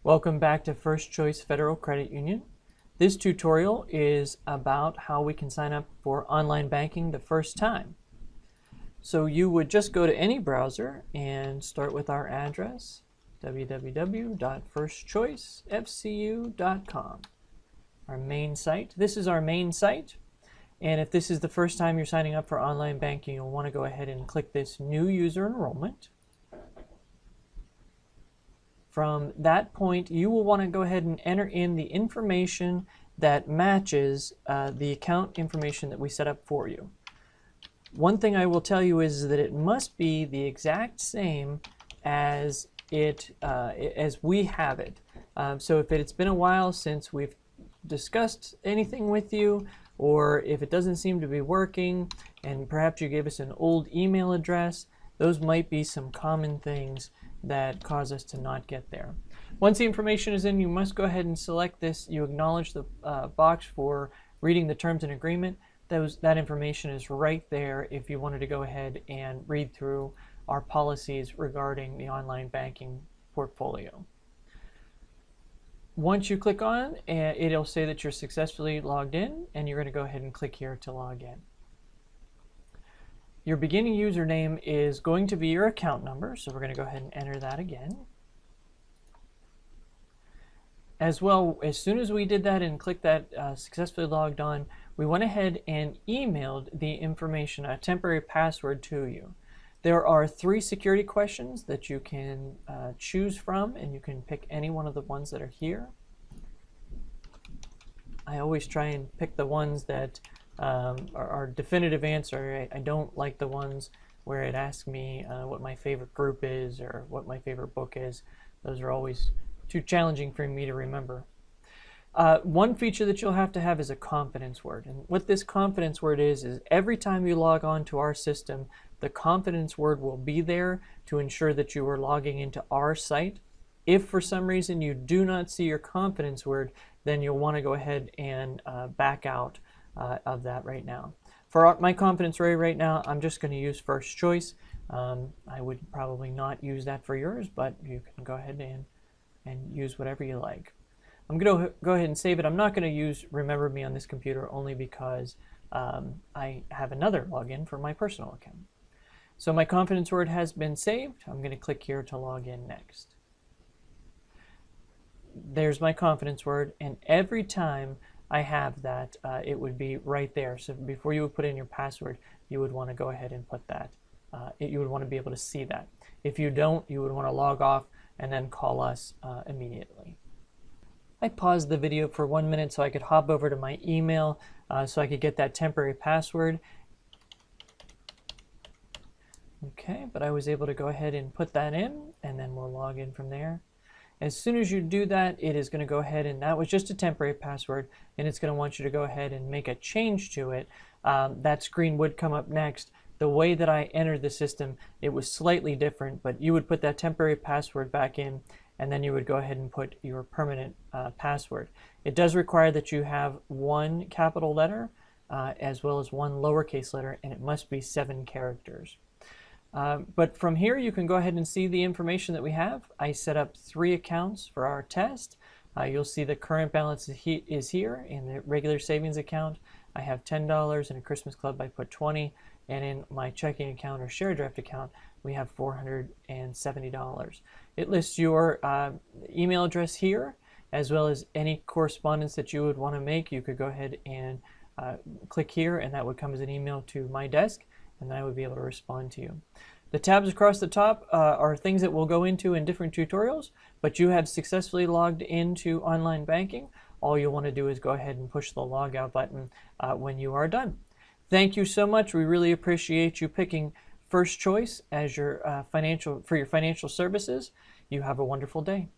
Welcome back to First Choice Federal Credit Union. This tutorial is about how we can sign up for online banking the first time. So you would just go to any browser and start with our address, www.firstchoicefcu.com. Our main site. This is our main site. And if this is the first time you're signing up for online banking, you'll want to go ahead and click this New User Enrollment. From that point, you will want to go ahead and enter in the information that matches the account information that we set up for you. One thing I will tell you is that it must be the exact same as we have it. So if it's been a while since we've discussed anything with you, or if it doesn't seem to be working, and perhaps you gave us an old email address, those might be some common things that cause us to not get there. Once the information is in, you must go ahead and select this. You acknowledge the box for reading the terms and agreement. That information is right there if you wanted to go ahead and read through our policies regarding the online banking portfolio. Once you click on, it'll say that you're successfully logged in, and you're going to go ahead and click here to log in. Your beginning username is going to be your account number, so we're going to go ahead and enter that again. As well, as soon as we did that and clicked that successfully logged on, we went ahead and emailed the information, a temporary password to you. There are 3 security questions that you can choose from, and you can pick any one of the ones that are here. I always try and pick the ones that our definitive answer. I don't like the ones where it asks me what my favorite group is or what my favorite book is. Those are always too challenging for me to remember. One feature that you'll have to have is a confidence word. And what this confidence word is every time you log on to our system, the confidence word will be there to ensure that you are logging into our site. If for some reason you do not see your confidence word, then you'll want to go ahead and back out of that right now. For my confidence rate right now, I'm just going to use First Choice. I would probably not use that for yours, but you can go ahead and use whatever you like. I'm going to go ahead and save it. I'm not going to use Remember Me on this computer only because I have another login for my personal account. So my confidence word has been saved. I'm going to click here to log in next. There's my confidence word, and every time I have that, it would be right there. So before you would put in your password, you would want to go ahead and put that. You would want to be able to see that. If you don't, you would want to log off and then call us immediately. I paused the video for 1 minute so I could hop over to my email so I could get that temporary password. Okay, but I was able to go ahead and put that in, and then we'll log in from there. As soon as you do that, it is going to go ahead, and that was just a temporary password, and it's going to want you to go ahead and make a change to it. That screen would come up next. The way that I entered the system, it was slightly different, but you would put that temporary password back in, and then you would go ahead and put your permanent password. It does require that you have 1 capital letter as well as 1 lowercase letter, and it must be 7 characters. But from here, you can go ahead and see the information that we have. I set up 3 accounts for our test. You'll see the current balance is here in the regular savings account. I have $10. In a Christmas club, I put 20. And in my checking account or share draft account, we have $470. It lists your email address here, as well as any correspondence that you would want to make. You could go ahead and click here, and that would come as an email to my desk, and then I would be able to respond to you. The tabs across the top are things that we'll go into in different tutorials, but you have successfully logged into online banking. All you'll want to do is go ahead and push the log out button when you are done. Thank you so much. We really appreciate you picking First Choice as your financial services. You have a wonderful day.